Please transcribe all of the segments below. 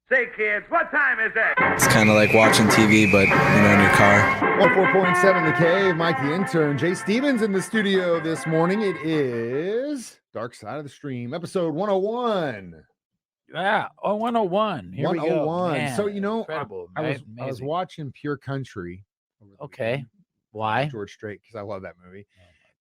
Say, kids, what time is it? It's kind of like watching TV, but, in your car. 104.7 The Cave, Mike the Intern, Jay Stevens in the studio this morning. It is Dark Side of the Stream, episode 101. Yeah, 101. Here 101. we go. Man, So, incredible, I right? was watching Pure Country. Okay. Why? George Strait, because I love that movie.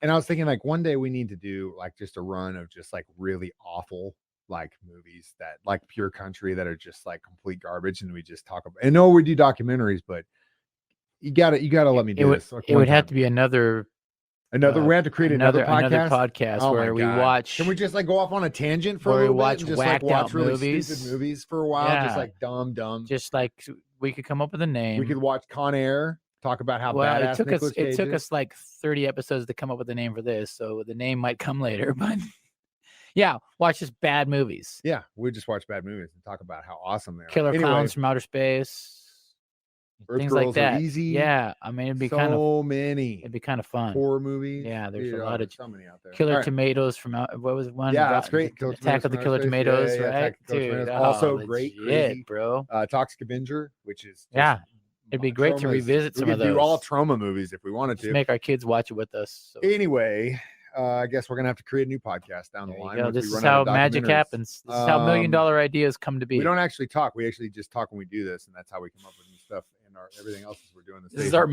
And I was thinking, like, one day we need to do, like, just a run of just, like, really awful, like, movies that, like, Pure Country that are just, like, complete garbage. And we just talk about, I know we do documentaries, but you gotta let me do this. Like, it would have to be another. we have to create another podcast. Oh where we watch. Can we just like go off on a tangent for a little bit and just like watch really movies. Stupid movies for a while? Just like dumb. Just like we could come up with a name. We could watch Con Air. Talk about how badass it took us like 30 episodes to come up with a name for this, so the name might come later. But yeah, watch just bad movies. Yeah, we just watch bad movies and talk about how awesome they are. Killer Clowns from Outer Space. Earth things Girls like that. Are easy. Yeah, I mean it'd be many. It'd be kind of fun. Horror movies. Yeah, there's a lot of so many out there. Killer Tomatoes from what was one? Yeah, that's great. Attack of the Killer Tomatoes, right? Dude, also great, crazy, bro. Toxic Avenger, which is it'd be great to revisit some of those. We could do all trauma movies if we wanted to. Just make our kids watch it with us. So. Anyway, I guess we're gonna have to create a new podcast down the line. This is how magic happens. This is how $1 million ideas come to be. We don't actually talk. We actually just talk when we do this, and that's how we come up with new stuff. Everything else is we're doing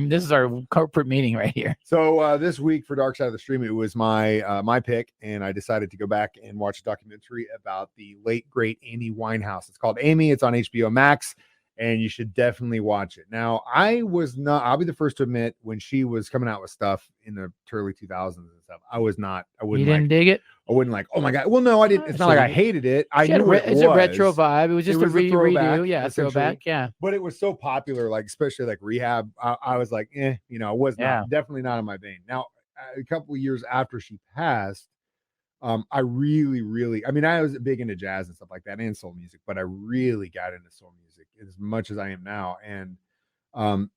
this is our corporate meeting right here. So this week for Dark Side of the Stream, it was my pick, and I decided to go back and watch a documentary about the late great Amy Winehouse. It's called Amy. It's on HBO Max, and you should definitely watch it. Now, I'll be the first to admit, when she was coming out with stuff in the early 2000s and stuff, I wouldn't dig it. I wouldn't like, oh my God. Well, no, I didn't. It's not like I hated it. I knew it's a retro vibe. It was just a redo. Yeah, throwback. Yeah. But it was so popular, like, especially like Rehab. I was like, I was definitely not in my vein. Now, a couple of years after she passed, I really, I was big into jazz and stuff like that and soul music, but I really got into soul music as much as I am now. And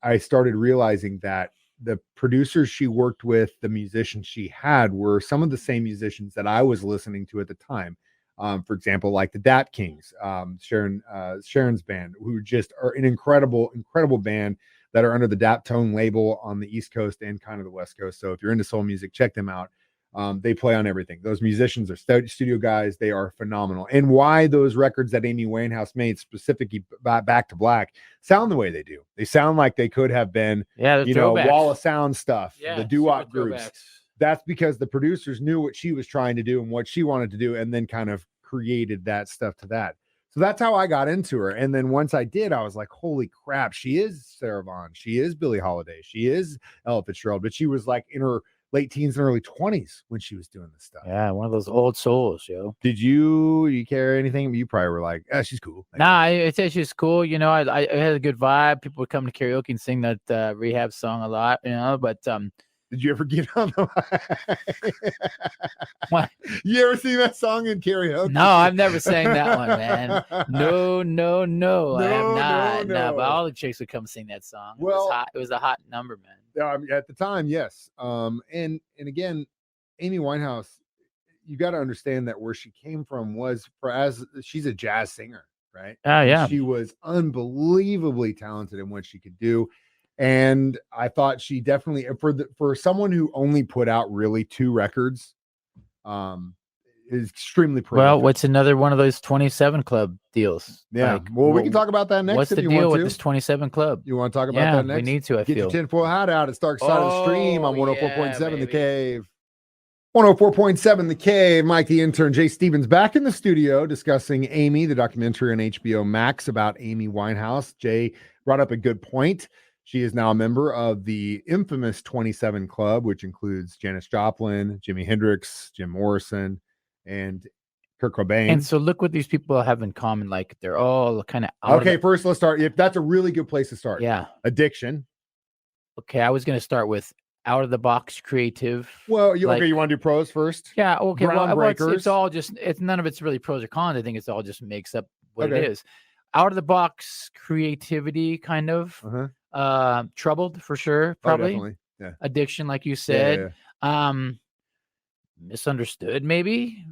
I started realizing that the producers she worked with, the musicians she had, were some of the same musicians that I was listening to at the time. For example, like the Dap Kings, Sharon's band, who just are an incredible band that are under the Dap Tone label on the East Coast and kind of the West Coast. So if you're into soul music, check them out. They play on everything. Those musicians are studio guys. They are phenomenal. And why those records that Amy Winehouse made, specifically Back to Black, sound the way they do. They sound like they could have been, Wall of Sound stuff, the doo-wop groups. That's because the producers knew what she was trying to do and what she wanted to do, and then kind of created that stuff to that. So that's how I got into her. And then once I did, I was like, holy crap, she is Sarah Vaughan. She is Billie Holiday. She is Ella Fitzgerald. But she was like in her late teens and early 20s when she was doing this stuff. Yeah, one of those old souls, yo. Did you care anything? You probably were like, she's cool. I said she's cool. I had a good vibe. People would come to karaoke and sing that Rehab song a lot, but did you ever get on the what? You ever seen that song in karaoke? No, I've never sang that one, man. No, I have not. No, but all the chicks would come sing that song. Well, it was a hot number, man. At the time, yes. And again, Amy Winehouse, you got to understand that where she came from was she's a jazz singer, right? Oh, yeah. She was unbelievably talented in what she could do. And I thought she definitely, for someone who only put out really 2 records, is extremely prolific. Well, what's another one of those 27 Club deals? Yeah. We can talk about that next. What's the deal with this 27 Club? You want to talk about that next? We need to. Get your tinfoil hat out. It's Dark Side of the Stream on 104.7 The Cave. 104.7 The Cave. Mike the Intern, Jay Stevens, back in the studio discussing Amy, the documentary on HBO Max about Amy Winehouse. Jay brought up a good point. She is now a member of the infamous 27 Club, which includes Janis Joplin, Jimi Hendrix, Jim Morrison, and Kurt Cobain. And so look what these people have in common. Like they're all kind of okay. First, let's start. If that's a really good place to start. Yeah. Addiction. Okay, I was going to start with out of the box creative. Well, you want to do pros first? Yeah. Okay. Well, it's all just. None of it's really pros or cons. I think it's all just makes up what it is. Out of the box creativity, kind of. Troubled for sure. Probably. Definitely. Yeah. Addiction, like you said. Yeah. Misunderstood, maybe.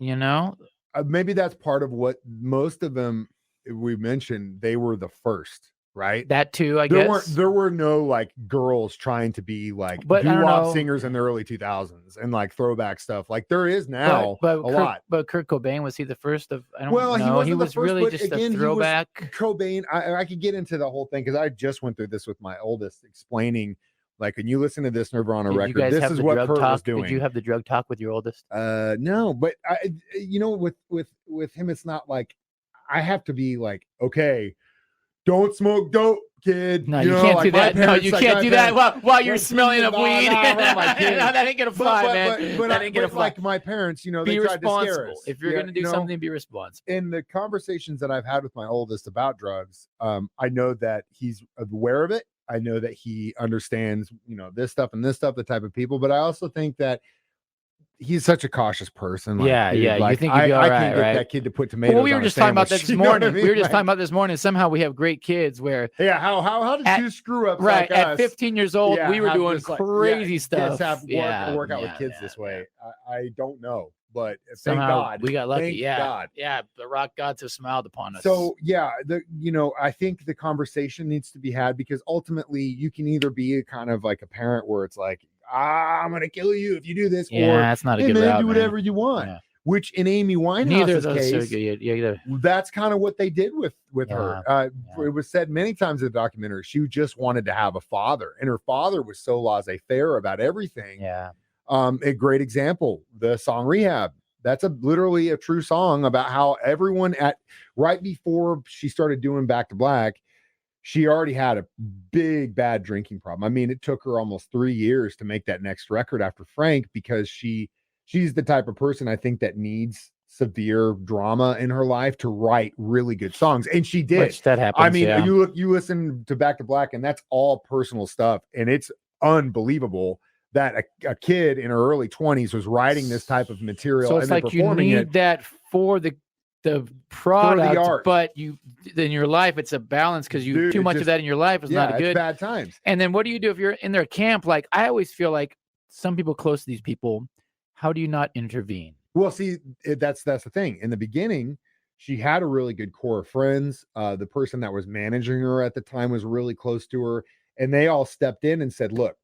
Maybe that's part of what most of them we mentioned, they were the first, right? That too, I guess. There were no like girls trying to be like doo-wop singers in the early 2000s and like throwback stuff like there is now a lot. But Kurt Cobain, was he the first of? I don't know. He was really just again, a throwback. Cobain, I could get into the whole thing because I just went through this with my oldest, explaining like when you listen to this Nirvana record, this is what Kurt was doing. Did you have the drug talk with your oldest? No, but with him, it's not like I have to be like, okay, don't smoke dope, kid. No, you can't do that. No, you can't do that while you're smelling of weed. No, that ain't gonna fly, man. That ain't gonna fly. Like my parents, they tried to scare us. If you're gonna do something, be responsible. In the conversations that I've had with my oldest about drugs, I know that he's aware of it. I know that he understands, this stuff and this stuff, the type of people. But I also think that he's such a cautious person. Like, yeah. Like, you think you'd be all I right, can't get right? that kid to put tomatoes. Well, we were just talking about that this morning. I mean? We were just talking about this morning. Somehow we have great kids. Where how did you screw up? Right like at us? 15 years old, we were doing crazy stuff. Kids work out with kids this way. I don't know, but somehow thank God we got lucky. Thank God. The rock gods have smiled upon us. So I think the conversation needs to be had because ultimately you can either be kind of like a parent where it's like, I'm gonna kill you if you do this, or that's not a good route, do whatever you want. Yeah. Which in Amy Winehouse's case, that's kind of what they did with her. It was said many times in the documentary, she just wanted to have a father, and her father was so laissez-faire about everything. Yeah. A great example, the song Rehab. That's literally a true song about how everyone right before she started doing Back to Black, she already had a big bad drinking problem. I mean, it took her almost 3 years to make that next record after Frank because she's the type of person I think that needs severe drama in her life to write really good songs, and she did. Which that happens. I mean, you listen to Back to Black, and that's all personal stuff, and it's unbelievable that a kid in her early 20s was writing this type of material. So it's like you need that for the product, but in your life it's a balance because too much of that in your life is not good. Bad times. And then what do you do if you're in their camp? Like I always feel like some people close to these people, how do you not intervene? Well, see, that's the thing. In the beginning, she had a really good core of friends. The person that was managing her at the time was really close to her, and they all stepped in and said, "Look,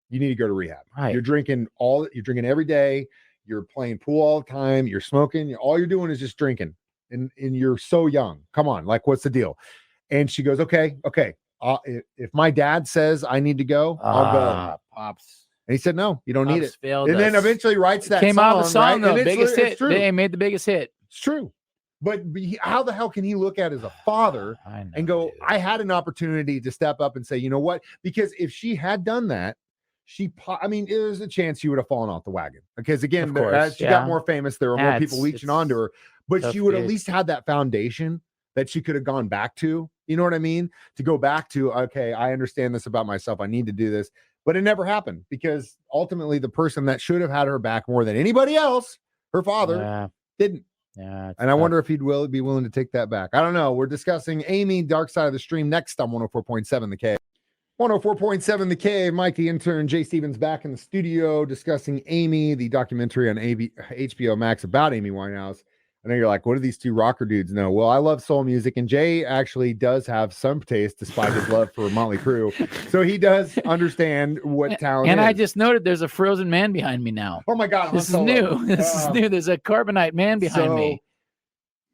you need to go to rehab. Right. You're drinking every day. You're playing pool all the time. You're smoking. All you're doing is just drinking. And you're so young. Come on. Like, what's the deal?" And she goes, okay. If my dad says I need to go, I'll go. Pops. And he said, no, you don't need it. And then eventually writes that came song. Out of the song, right? The biggest hit. They made the biggest hit. It's true. But how the hell can he look at as a father and go, dude, I had an opportunity to step up and say, you know what? Because if she had done that, there's a chance she would have fallen off the wagon. Because again, as she got more famous, there were more people reaching onto her. But she would at least had that foundation that she could have gone back to. You know what I mean? To go back to, okay, I understand this about myself. I need to do this. But it never happened because ultimately the person that should have had her back more than anybody else, her father, didn't. Yeah, and I wonder if he'd be willing to take that back. I don't know. We're discussing Amy, Dark Side of the Stream, next on 104.7 The Cave. 104.7 The Cave. Mike, the intern, Jay Stevens back in the studio discussing Amy, the documentary on HBO Max about Amy Winehouse. I know you're like, what do these two rocker dudes know? Well, I love soul music, and Jay actually does have some taste despite his love for Motley Crue. So he does understand what talent and is. I just noted there's a frozen man behind me now. Oh my God. This is new. This is new. There's a carbonite man behind me.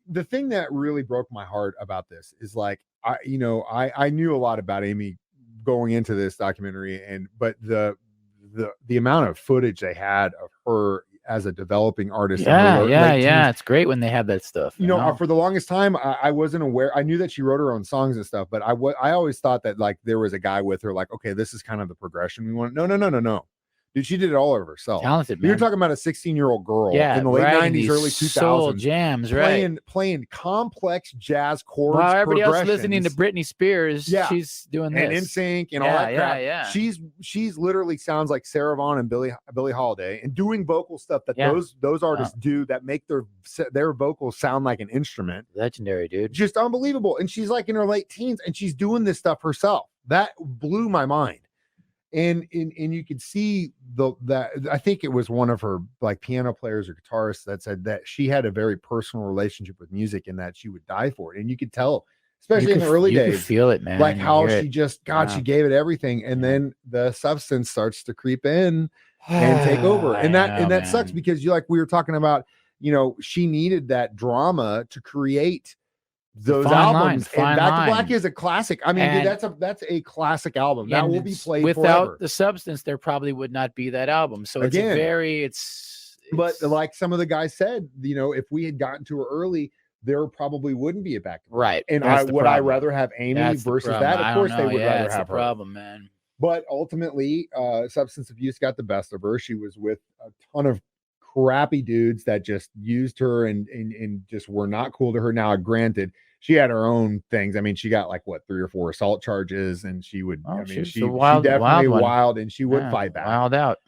The thing that really broke my heart about this is like, I knew a lot about Amy going into this documentary, but the amount of footage they had of her as a developing artist. It's great when they have that stuff. You know, for the longest time, I wasn't aware. I knew that she wrote her own songs and stuff, but I always thought that like there was a guy with her. Like, okay, this is kind of the progression we want. No. Dude, she did it all over herself. Talented, man. You're talking about a 16-year-old girl in the late 90s, early 2000s. Soul jams, playing complex jazz chords. While everybody else listening to Britney Spears, she's doing this. And NSYNC and all that crap. Yeah. She's literally sounds like Sarah Vaughan and Billie Holiday and doing vocal stuff that those artists do that make their vocals sound like an instrument. Legendary, dude. Just unbelievable. And she's like in her late teens and she's doing this stuff herself. That blew my mind. And you could see that I think it was one of her like piano players or guitarists that said that she had a very personal relationship with music and that she would die for it. And you could tell, especially in the early days, you could feel it, man. like how she just, she gave it everything. And then the substance starts to creep in and take over. And that sucks because we were talking about, she needed that drama to create those albums. And Back to Black is a classic. I mean, dude, that's a classic album that will be played without forever. The substance. There probably would not be that album. So it's but like some of the guys said, if we had gotten to her early, there probably wouldn't be a Back to Black. Right. And would I rather have Amy versus that? Of course they would rather have her. Problem, man. But ultimately, substance abuse got the best of her. She was with a ton of crappy dudes that just used her and just were not cool to her. Now, granted, she had her own things. I mean, she got 3 or 4 assault charges, and she would. She definitely wild, and she would fight back. Wild out.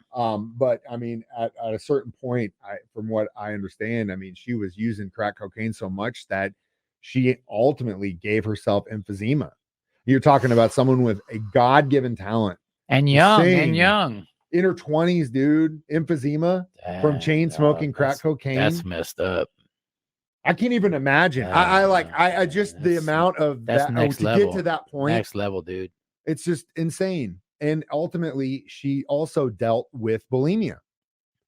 But I mean, at a certain point, from what I understand, I mean, she was using crack cocaine so much that she ultimately gave herself emphysema. You're talking about someone with a God-given talent and young in her 20s, dude. Emphysema from chain smoking crack cocaine. That's messed up. I can't even imagine. I just the amount of that next level. To get to that point. Next level, dude. It's just insane. And ultimately, she also dealt with bulimia.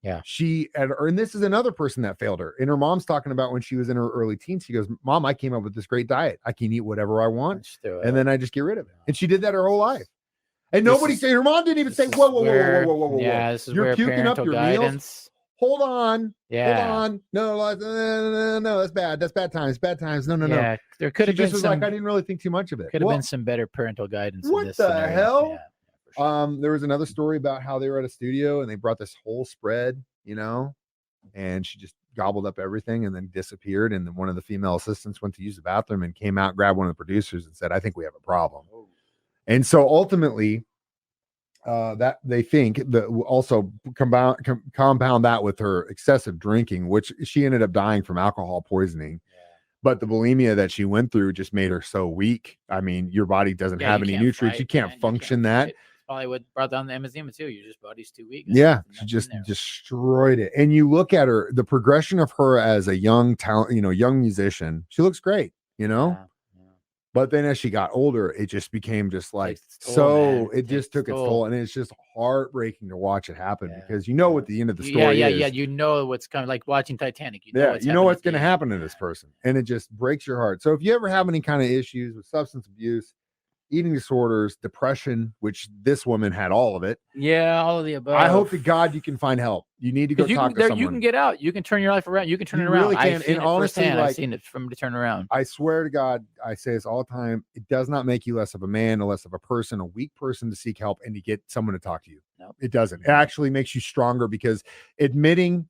Yeah. And this is another person that failed her. And her mom's talking about when she was in her early teens. She goes, Mom, I came up with this great diet. I can eat whatever I want. And then I just get rid of it. And she did that her whole life. And nobody said, her mom didn't even say, whoa. Yeah, this is you're where puking up your guidance. Meals. Hold on. Yeah. Hold on. No, that's bad. That's bad times. Bad times. No. Yeah, there could have been some. I didn't really think too much of it. Could have been some better parental guidance. What in this the scenario. hell? Yeah, for sure. There was another story about how they were at a studio and they brought this whole spread, and she just gobbled up everything and then disappeared. And then one of the female assistants went to use the bathroom and came out, grabbed one of the producers and said, I think we have a problem. And so ultimately, that they think that also compound that with her excessive drinking, which she ended up dying from alcohol poisoning. But the bulimia that she went through just made her so weak. I mean, your body doesn't have any nutrients. You can't function that. Probably what brought down the emphysema too. Your body's too weak. Yeah, she just destroyed it. And you look at her, the progression of her as a young talent, young musician, she looks great, Yeah. But then as she got older, it just became just took its toll. And it's just heartbreaking to watch it happen because what the end of the story is. Yeah. You know what's coming, like watching Titanic. You know what's going to happen to this person. And it just breaks your heart. So if you ever have any kind of issues with substance abuse, eating disorders, depression, which this woman had all of it. Yeah, all of the above. I hope to God you can find help. You need to go talk to someone. You can get out. You can turn your life around. You can turn it around. Really can. And honestly, I've seen it from to turn around. I swear to God, I say this all the time. It does not make you less of a man, or less of a person, a weak person to seek help and to get someone to talk to you. No, it doesn't. It actually makes you stronger because admitting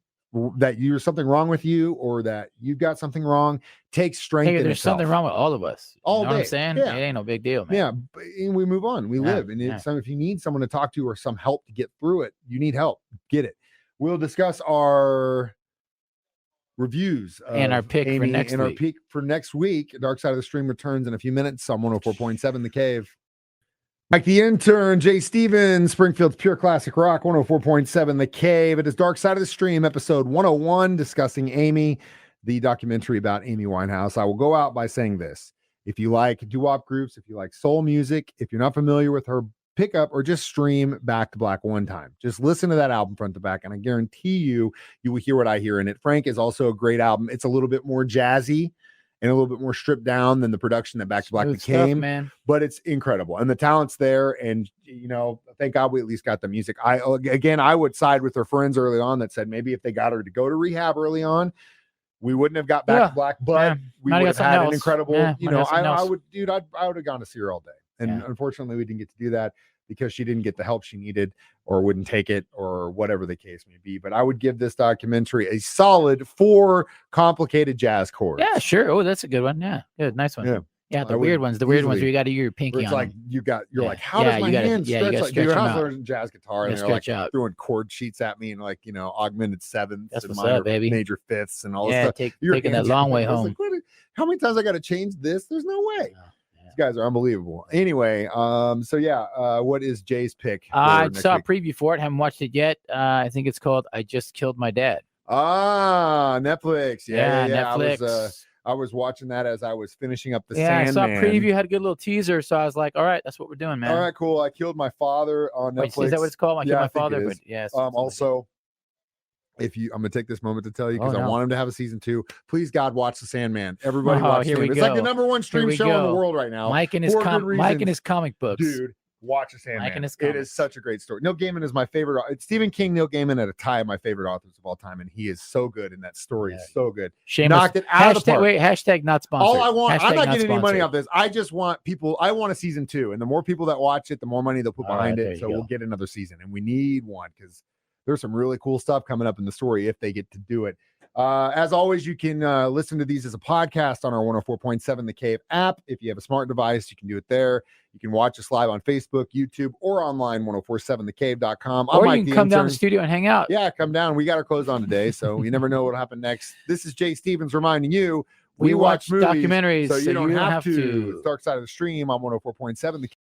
that there's something wrong with you or that you've got something wrong takes strength. Hey, there's something wrong with all of us. All day. What I'm saying? Yeah. It ain't no big deal, man. Yeah, and we move on. We live. And if you need someone to talk to or some help to get through it, you need help. Get it. We'll discuss our reviews and our pick Amy for next and week. Our pick for next week. Dark Side of the Stream returns in a few minutes on 104.7 The Cave. Like the Intern, Jay Stevens, Springfield's Pure Classic Rock, 104.7 The Cave. It is Dark Side of the Stream, episode 101, discussing Amy, the documentary about Amy Winehouse. I will go out by saying this. If you like doo-wop groups, if you like soul music, if you're not familiar with her, pick up or just stream Back to Black one time. Just listen to that album front to back, and I guarantee you will hear what I hear in it. Frank is also a great album. It's a little bit more jazzy and a little bit more stripped down than the production that Back to Black became, man. But it's incredible. And the talent's there. And, thank God we at least got the music. I would side with her friends early on that said maybe if they got her to go to rehab early on, we wouldn't have got Back to Black, but we would have had an incredible, I would have gone to see her all day. And unfortunately we didn't get to do that because she didn't get the help she needed or wouldn't take it or whatever the case may be. But I would give this documentary a solid 4 complicated jazz chords. Yeah, sure. Oh, that's a good one. Yeah, good. Nice one. Yeah, the weird ones where you got to use your pinky it's on like them. you're like, how does my hand stretch? You like, dude, I was learning jazz guitar and they're like out. throwing chord sheets at me and augmented sevenths that's and what's up, baby. Major fifths and all this stuff. Taking that long way home. Like, how many times I got to change this? There's no way. These guys are unbelievable. Anyway, what is Jay's pick? I saw a preview for it. Haven't watched it yet. I think it's called "I Just Killed My Dad." Netflix. Yeah. Netflix. I was watching that as I was finishing up the Sandman. I saw a preview, had a good little teaser, so I was like, all right, that's what we're doing, man. All right, cool. I Killed My Father on Netflix. Wait, is that what it's called? I Killed My Father? But yes. Also, I'm gonna take this moment to tell you because I want him to have a season 2. Please, God, watch The Sandman. Everybody watch Sandman. It's like the #1 stream show in the world right now. Mike and his comic books. Dude, watch The Sandman. Mike and his it is such a great story. Neil Gaiman is my favorite. It's Stephen King, Neil Gaiman at a tie of my favorite authors of all time, and he is so good in that story. It's so good. Shameless. Knocked it out of the park. Wait, hashtag not sponsored. All I want, I'm not getting sponsored. any money off this. I just want people. I want a season 2, and the more people that watch it, the more money they'll put behind it. So we'll get another season, and we need one because there's some really cool stuff coming up in the story if they get to do it. As always, you can listen to these as a podcast on our 104.7 The Cave app. If you have a smart device, you can do it there. You can watch us live on Facebook, YouTube, or online, 1047thecave.com. Or you can come down to the studio and hang out. Yeah, come down. We got our clothes on today, so you never know what'll happen next. This is Jay Stevens reminding you, we watch movies, documentaries, so you don't have to. It's Dark Side of the Stream on 104.7 The Cave.